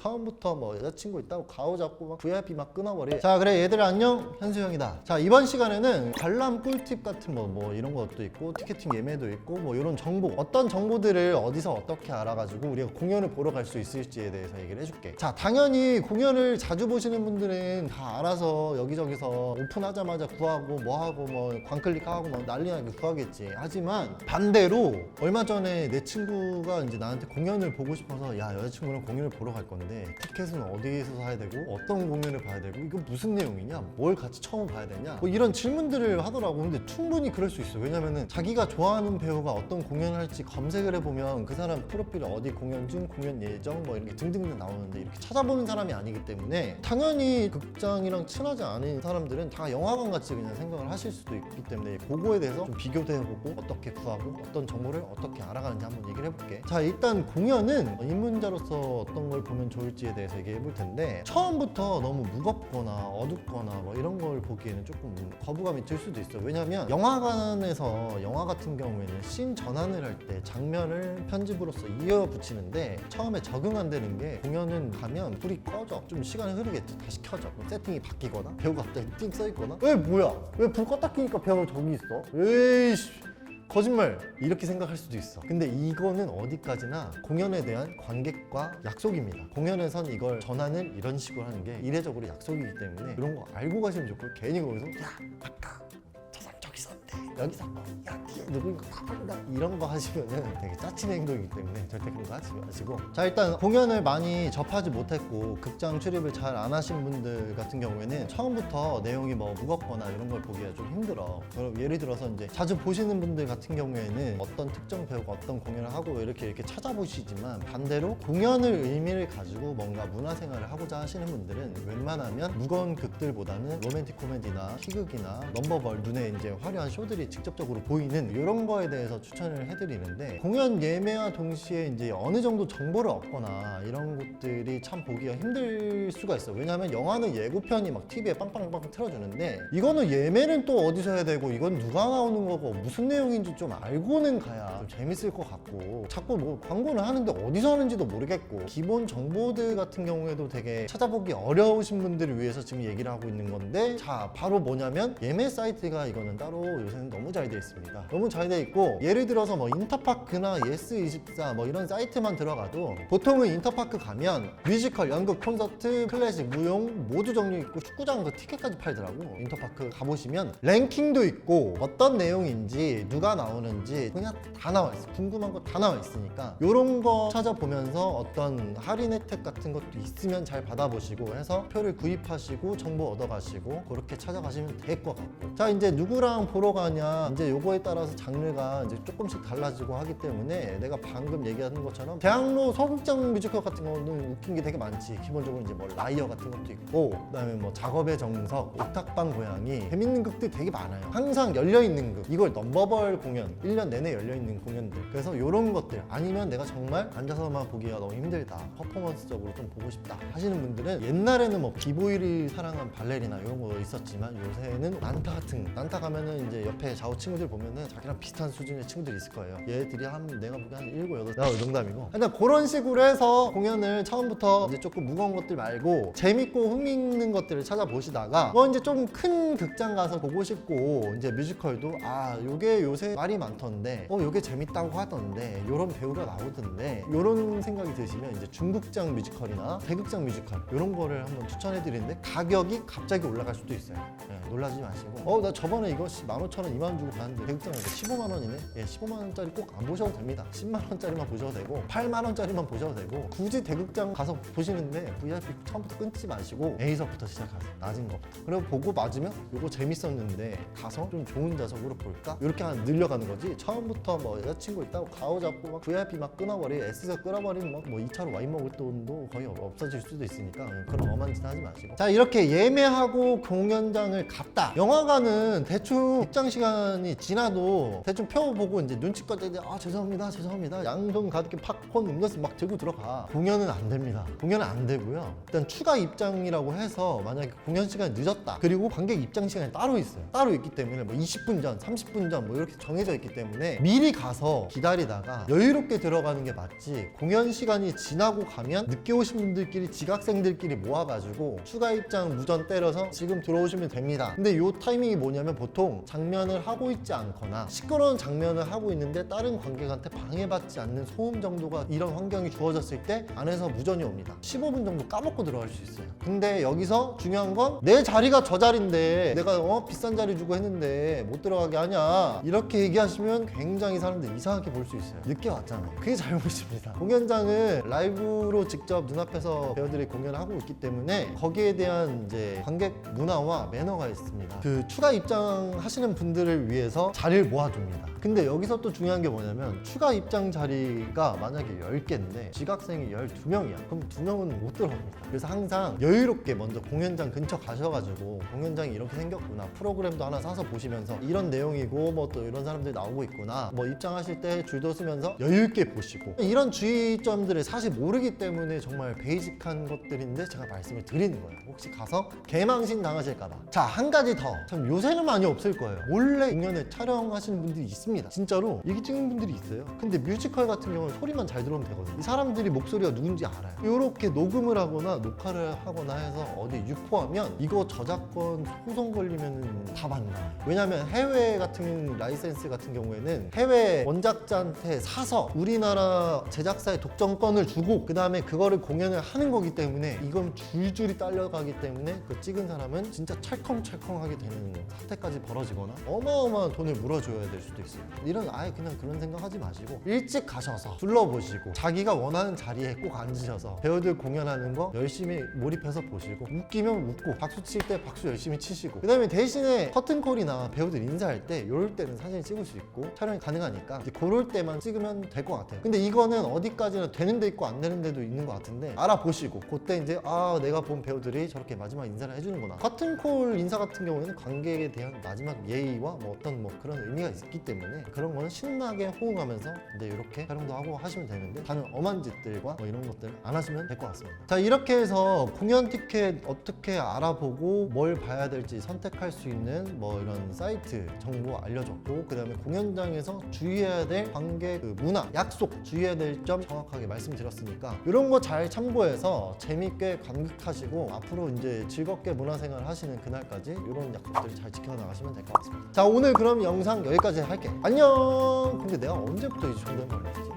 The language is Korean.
처음부터 뭐 여자친구 있다고 가오 잡고 막 VIP 막 끊어버리. 자, 그래 얘들 안녕, 현수형이다. 자, 이번 시간에는 관람 꿀팁 같은 뭐 이런 것도 있고 티켓팅 예매도 있고 뭐 이런 정보, 어떤 정보들을 어디서 어떻게 알아가지고 우리가 공연을 보러 갈 수 있을지에 대해서 얘기를 해줄게. 자, 당연히 공연을 자주 보시는 분들은 다 알아서 여기저기서 오픈하자마자 구하고 뭐하고 뭐 광클릭하고 뭐 난리나게 구하겠지. 하지만 반대로 얼마 전에 내 친구가 이제 나한테 공연을 보고 싶어서, 야, 여자친구랑 공연을 보러 갈 건데 티켓은 어디에서 사야 되고 어떤 공연을 봐야 되고 이거 무슨 내용이냐, 뭘 같이 처음 봐야 되냐, 뭐 이런 질문들을 하더라고. 근데 충분히 그럴 수 있어. 왜냐면은 자기가 좋아하는 배우가 어떤 공연을 할지 검색을 해보면 그 사람 프로필 어디 공연 중, 공연 예정 뭐 이렇게 등등등 나오는데 이렇게 찾아보는 사람이 아니기 때문에 당연히 극장이랑 친하지 않은 사람들은 다 영화관 같이 그냥 생각을 하실 수도 있기 때문에 그거에 대해서 좀 비교도 해보고 어떻게 구하고 어떤 정보를 어떻게 알아가는지 한번 얘기를 해볼게. 자, 일단 공연은 입문자로서 어떤 걸 보면 좋을지에 대해서 얘기해 볼 텐데, 처음부터 너무 무겁거나 어둡거나 뭐 이런 걸 보기에는 조금 거부감이 들 수도 있어요. 왜냐면 영화관에서 영화 같은 경우에는 씬 전환을 할 때 장면을 편집으로서 이어붙이는데 처음에 적응 안 되는 게, 공연은 가면 불이 꺼져, 좀 시간이 흐르겠지, 다시 켜져, 세팅이 바뀌거나 배우가 갑자기 띵 써있거나, 왜 뭐야, 왜 불 껐다 켜니까 배우가 저기 있어, 에이씨 거짓말, 이렇게 생각할 수도 있어. 근데 이거는 어디까지나 공연에 대한 관객과 약속입니다. 공연에선 이걸 전환을 이런 식으로 하는 게 이례적으로 약속이기 때문에 그런 거 알고 가시면 좋고, 괜히 거기서 야 아까 저 사람 저기 있었는데 여기 있었고, 야 뒤에 누구인가 봐본다, 이런 거 하시면은 되게 짜치는 행동이기 때문에 절대 그런 거 하지 마시고. 자, 일단 공연을 많이 접하지 못했고 극장 출입을 잘 안 하신 분들 같은 경우에는 처음부터 내용이 뭐 무겁거나 이런 걸 보기가 좀 힘들어. 예를 들어서 이제 자주 보시는 분들 같은 경우에는 어떤 특정 배우가 어떤 공연을 하고 이렇게 찾아보시지만, 반대로 공연을 의미를 가지고 뭔가 문화생활을 하고자 하시는 분들은 웬만하면 무거운 극들보다는 로맨틱 코미디나 희극이나 넘버벌, 눈에 이제 화려한 쇼들이 직접적으로 보이는 이런 거에 대해서 추천을 해드리는데, 공연 예매와 동시에 이제 어느 정도 정보를 얻거나 이런 것들이 참 보기가 힘들 수가 있어요. 왜냐하면 영화는 예고편이 막 TV에 빵빵빵 틀어주는데, 이거는 예매는 또 어디서 해야 되고 이건 누가 나오는 거고 무슨 내용인지 좀 알고는 가야 좀 재밌을 것 같고, 자꾸 뭐 광고는 하는데 어디서 하는지도 모르겠고, 기본 정보들 같은 경우에도 되게 찾아보기 어려우신 분들을 위해서 지금 얘기를 하고 있는 건데, 자, 바로 뭐냐면 예매 사이트가 이거는 따로 요새는 너무 잘 되어 있습니다. 너무 잘 되어 있고, 예를 들어서 뭐 인터파크나 예스24 뭐 이런 사이트만 들어가도 보통은 인터파크 가면 뮤지컬, 연극, 콘서트, 클래식, 무용 모두 종류 있고 축구장 그 티켓까지 팔더라고. 인터파크 가보시면 랭킹도 있고 어떤 내용인지 누가 나오는지 그냥 다 나와 있어. 궁금한 거 다 나와 있으니까 요런 거 찾아보면서 어떤 할인 혜택 같은 것도 있으면 잘 받아보시고 해서 표를 구입하시고 정보 얻어가시고 그렇게 찾아가시면 될 것 같고. 자, 이제 누구랑 보러 가냐, 이제 요거에 따라서 장르가 이제 조금씩 달라지고 하기 때문에 내가 방금 얘기하는 것처럼 대학로 소극장 뮤지컬 같은 거는 웃긴 게 되게 많지. 기본적으로 이제 뭐 라이어 같은 것도 있고, 그다음에 뭐 작업의 정석, 옥탑방 고양이, 재밌는 극들 되게 많아요. 항상 열려있는 극, 이걸 넘버벌 공연, 1년 내내 열려있는 공연들. 그래서 요런 것들, 아니면 내가 정말 앉아서만 보기가 너무 힘들다, 퍼포먼스적으로 좀 보고 싶다 하시는 분들은, 옛날에는 뭐 비보이를 사랑한 발레리나 이런 거 있었지만 요새는 난타 같은, 난타 가면은 이제 옆에 좌우 친구들 보면은 자기랑 비슷한 수준의 친구들이 있을 거예요. 얘들이 한 내가 보기엔 한 7, 8, 농담이고. 일단 그런 식으로 해서 공연을 처음부터 이제 조금 무거운 것들 말고 재밌고 흥미있는 것들을 찾아보시다가 뭐 이제 좀 큰 극장 가서 보고 싶고, 이제 뮤지컬도 아 요게 요새 말이 많던데 요게 재밌다고 하던데 요런 배우가 나오던데, 요런 생각이 드시면 이제 중극장 뮤지컬이나 대극장 뮤지컬 요런 거를 한번 추천해 드리는데, 가격이 갑자기 올라갈 수도 있어요. 네, 놀라지 마시고 나 저번에 이거 15,000원 2만원 주고 봤는데 대극장에서 15만원이네? 예, 15만원짜리 꼭 안 보셔도 됩니다. 10만원짜리만 보셔도 되고 8만원짜리만 보셔도 되고, 굳이 대극장 가서 보시는데 VIP 처음부터 끊지 마시고 A석부터 시작하세요. 낮은 거부터. 그리고 보고 맞으면 요거 재밌었는데 가서 좀 좋은 좌석으로 볼까? 이렇게 늘려가는 거지, 처음부터 뭐 여자친구 있다고 가오 잡고 막 VIP 막 끊어버리, S석 끊어버리면 뭐 2차로 와인 먹을 돈도 거의 없어질 수도 있으니까 그런 엄한 짓 하지 마시고. 자, 이렇게 예매하고 공연장을 갔다. 영화관은 대충 입장 시간 공연시간이 지나도 대충 펴보고 이제 눈치껏 이제 죄송합니다 양손 가득히 팝콘 음료수 막 들고 들어가. 공연은 안 됩니다. 공연은 안 되고요. 일단 추가 입장이라고 해서 만약에 공연 시간이 늦었다, 그리고 관객 입장 시간이 따로 있어요. 따로 있기 때문에 뭐 20분 전 30분 전 뭐 이렇게 정해져 있기 때문에 미리 가서 기다리다가 여유롭게 들어가는 게 맞지, 공연 시간이 지나고 가면 늦게 오신 분들끼리 지각생들끼리 모아가지고 추가 입장 무전 때려서 지금 들어오시면 됩니다. 근데 요 타이밍이 뭐냐면 보통 장면을 하고 있지 않거나 시끄러운 장면을 하고 있는데 다른 관객한테 방해받지 않는 소음 정도가 이런 환경이 주어졌을 때 안에서 무전이 옵니다. 15분 정도 까먹고 들어갈 수 있어요. 근데 여기서 중요한 건 내 자리가 저 자리인데 내가 비싼 자리 주고 했는데 못 들어가게 하냐, 이렇게 얘기하시면 굉장히 사람들 이상하게 볼 수 있어요. 늦게 왔잖아요. 그게 잘못입니다. 공연장은 라이브로 직접 눈앞에서 배우들이 공연을 하고 있기 때문에 거기에 대한 이제 관객 문화와 매너가 있습니다. 그 추가 입장하시는 분들을 위해서 자리를 모아줍니다. 근데 여기서 또 중요한 게 뭐냐면 추가 입장 자리가 만약에 10개인데 지각생이 12명이야. 그럼 2명은 못 들어옵니다. 그래서 항상 여유롭게 먼저 공연장 근처 가셔가지고 공연장이 이렇게 생겼구나, 프로그램도 하나 사서 보시면서 이런 내용이고 뭐 또 이런 사람들이 나오고 있구나, 뭐 입장하실 때 줄도 쓰면서 여유있게 보시고, 이런 주의점들을 사실 모르기 때문에 정말 베이직한 것들인데 제가 말씀을 드리는 거예요. 혹시 가서 개망신 당하실까봐. 자, 한 가지 더. 참 요새는 많이 없을 거예요. 원래 공연을 촬영하시는 분들이 있습니다. 진짜로 얘기 찍는 분들이 있어요. 근데 뮤지컬 같은 경우는 소리만 잘 들어오면 되거든요. 이 사람들이 목소리가 누군지 알아요. 이렇게 녹음을 하거나 녹화를 하거나 해서 어디 유포하면 이거 저작권 소송 걸리면 다 받나. 왜냐면 해외 같은 라이센스 같은 경우에는 해외 원작자한테 사서 우리나라 제작사의 독점권을 주고 그 다음에 그거를 공연을 하는 거기 때문에 이건 줄줄이 딸려가기 때문에 그 찍은 사람은 진짜 찰컹찰컹하게 되는 사태까지 벌어지거나 어마어마한 돈을 물어줘야 될 수도 있어요. 이런 아예 그냥 그런 생각하지 마시고 일찍 가셔서 둘러보시고 자기가 원하는 자리에 꼭 앉으셔서 배우들 공연하는 거 열심히 몰입해서 보시고 웃기면 웃고 박수 칠 때 박수 열심히 치시고, 그 다음에 대신에 커튼콜이나 배우들 인사할 때 이럴 때는 사진 찍을 수 있고 촬영이 가능하니까 이제 그럴 때만 찍으면 될 것 같아요. 근데 이거는 어디까지나 되는 데 있고 안 되는 데도 있는 것 같은데 알아보시고 그때 이제 내가 본 배우들이 저렇게 마지막 인사를 해주는구나. 커튼콜 인사 같은 경우에는 관객에 대한 마지막 예의와 뭐 어떤 뭐 그런 의미가 있기 때문에 그런 거는 신나게 호응하면서 이제 이렇게 촬영도 하고 하시면 되는데 다른 엄한 짓들과 뭐 이런 것들 안 하시면 될 것 같습니다. 자, 이렇게 해서 공연 티켓 어떻게 알아보고 뭘 봐야 될지 선택할 수 있는 뭐 이런 사이트 정보 알려줬고, 그 다음에 공연장에서 주의해야 될 관객 그 문화, 약속 주의해야 될 점 정확하게 말씀드렸으니까 이런 거 잘 참고해서 재밌게 감극하시고 앞으로 이제 즐겁게 문화생활 하시는 그날까지 이런 약속들을 잘 지켜나가시면 될 것 같습니다. 자, 오늘 그럼 영상 여기까지 할게. 안녕. 근데 내가 언제부터 이 존댓말을 했지?